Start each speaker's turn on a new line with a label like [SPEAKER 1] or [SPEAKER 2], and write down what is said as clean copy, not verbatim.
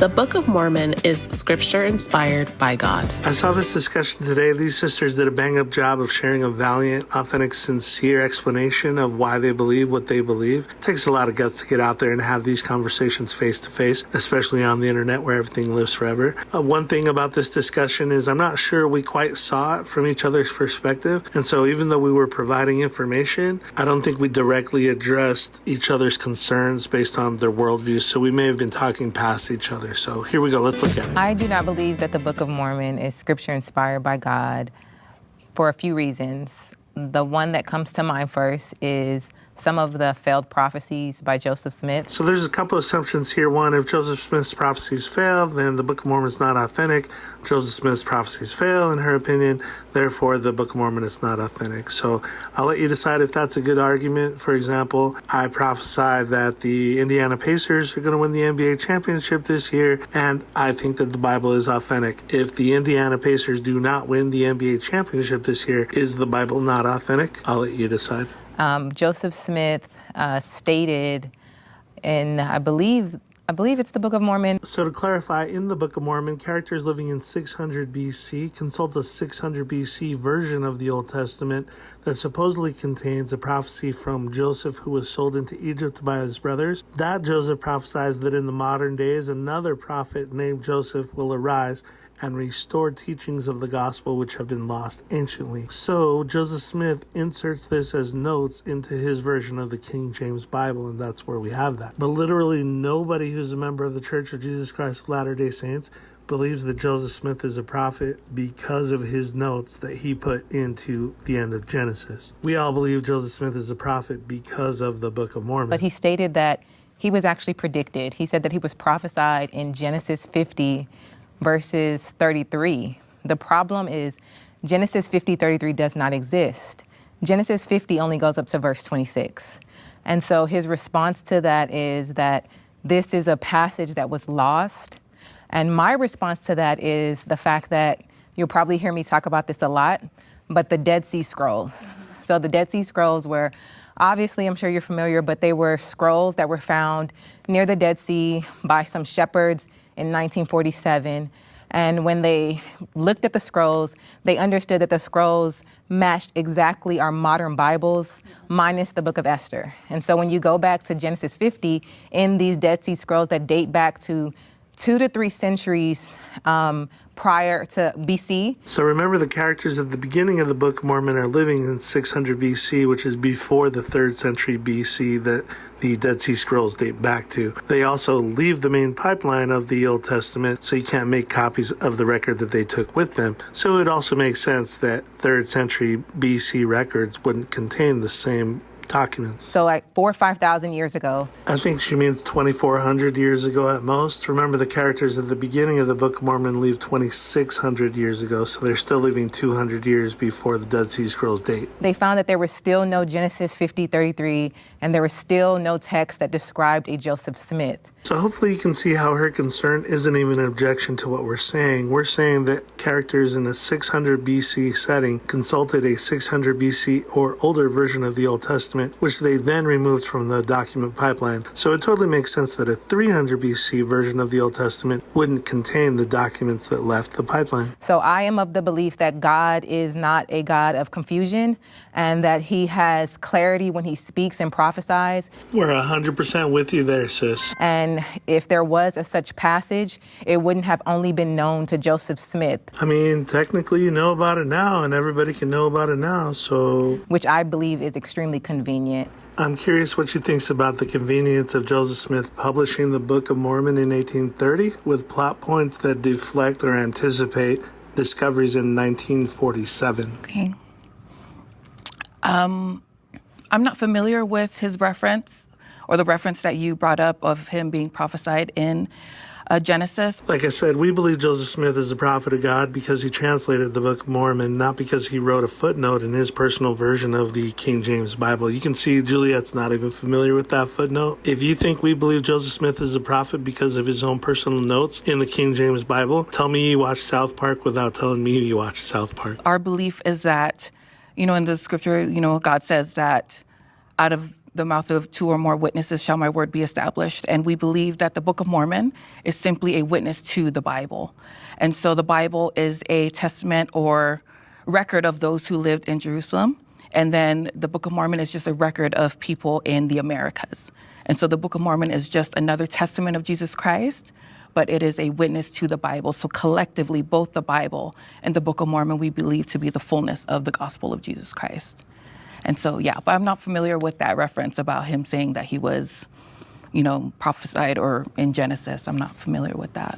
[SPEAKER 1] The Book of Mormon is scripture inspired by God.
[SPEAKER 2] I saw this discussion today. These sisters did a bang-up job of sharing a valiant, authentic, sincere explanation of why they believe what they believe. It takes a lot of guts to get out there and have these conversations face-to-face, especially on the internet where everything lives forever. One thing about this discussion is I'm not sure we quite saw it from each other's perspective. And so even though we were providing information, I don't think we directly addressed each other's concerns based on their worldviews. So we may have been talking past each other. So here we go. Let's look at it.
[SPEAKER 3] I do not believe that the Book of Mormon is scripture inspired by God for a few reasons. The one that comes to mind first is some of the failed prophecies by Joseph Smith.
[SPEAKER 2] So there's a couple assumptions here. One, if Joseph Smith's prophecies fail, then the Book of Mormon is not authentic. Joseph Smith's prophecies fail, in her opinion, therefore the Book of Mormon is not authentic. So I'll let you decide if that's a good argument. For example, I prophesy that the Indiana Pacers are going to win the NBA championship this year, and I think that the Bible is authentic. If the Indiana Pacers do not win the NBA championship this year, is the Bible not authentic? I'll let you decide.
[SPEAKER 3] Joseph Smith stated in, I believe it's the Book of Mormon.
[SPEAKER 2] So to clarify, in the Book of Mormon, characters living in 600 BC consult a 600 BC version of the Old Testament that supposedly contains a prophecy from Joseph, who was sold into Egypt by his brothers. That Joseph prophesies that in the modern days, another prophet named Joseph will arise and restore teachings of the gospel which have been lost anciently. So Joseph Smith inserts this as notes into his version of the King James Bible, and that's where we have that. But literally nobody who's a member of the Church of Jesus Christ of Latter-day Saints believes that Joseph Smith is a prophet because of his notes that he put into the end of Genesis. We all believe Joseph Smith is a prophet because of the Book of Mormon.
[SPEAKER 3] But he stated that he was actually predicted. He said that he was prophesied in Genesis 50, verses 33. The problem is Genesis 50:33 does not exist. Genesis 50 only goes up to verse 26. And so his response to that is that this is a passage that was lost. And my response to that is the fact that you'll probably hear me talk about this a lot, but the Dead Sea Scrolls. So the Dead Sea Scrolls were, obviously, I'm sure you're familiar, but they were scrolls that were found near the Dead Sea by some shepherds in 1947. And when they looked at the scrolls, they understood that the scrolls matched exactly our modern Bibles, minus the book of Esther. And so when you go back to Genesis 50, in these Dead Sea Scrolls that date back to 2 to 3 centuries prior to BC.
[SPEAKER 2] So remember, the characters at the beginning of the Book of Mormon are living in 600 BC, which is before the 3rd century BC that the Dead Sea Scrolls date back to. They also leave the main pipeline of the Old Testament, so you can't make copies of the record that they took with them. So it also makes sense that 3rd century BC records wouldn't contain the same documents.
[SPEAKER 3] So like 4,000 or 5,000 years ago.
[SPEAKER 2] I think she means 2,400 years ago at most. Remember, the characters at the beginning of the Book of Mormon leave 2,600 years ago, so they're still living 200 years before the Dead Sea Scrolls date.
[SPEAKER 3] They found that there was still no Genesis 50:33, and there was still no text that described a Joseph Smith.
[SPEAKER 2] So hopefully you can see how her concern isn't even an objection to what we're saying. We're saying that characters in a 600 BC setting consulted a 600 BC or older version of the Old Testament, which they then removed from the document pipeline. So it totally makes sense that a 300 BC version of the Old Testament wouldn't contain the documents that left the pipeline.
[SPEAKER 3] So I am of the belief that God is not a God of confusion, and that he has clarity when he speaks and prophesies.
[SPEAKER 2] We're 100% with you there, sis.
[SPEAKER 3] And if there was a such passage, it wouldn't have only been known to Joseph Smith.
[SPEAKER 2] I mean, technically you know about it now, and everybody can know about it now, so...
[SPEAKER 3] Which I believe is extremely convenient.
[SPEAKER 2] I'm curious what she thinks about the convenience of Joseph Smith publishing the Book of Mormon in 1830 with plot points that deflect or anticipate discoveries in 1947.
[SPEAKER 4] Okay. I'm not familiar with his reference, or the reference that you brought up of him being prophesied in Genesis.
[SPEAKER 2] Like I said, we believe Joseph Smith is a prophet of God because he translated the Book of Mormon, not because he wrote a footnote in his personal version of the King James Bible. You can see Juliet's not even familiar with that footnote. If you think we believe Joseph Smith is a prophet because of his own personal notes in the King James Bible, tell me you watched South Park without telling me you watched South Park.
[SPEAKER 4] Our belief is that, in the scripture, God says that out of the mouth of two or more witnesses shall my word be established. And we believe that the Book of Mormon is simply a witness to the Bible. And so the Bible is a testament or record of those who lived in Jerusalem. And then the Book of Mormon is just a record of people in the Americas. And so the Book of Mormon is just another testament of Jesus Christ, but it is a witness to the Bible. So collectively, both the Bible and the Book of Mormon, we believe to be the fullness of the gospel of Jesus Christ. And so, yeah, but I'm not familiar with that reference about him saying that he was, prophesied or in Genesis. I'm not familiar with that.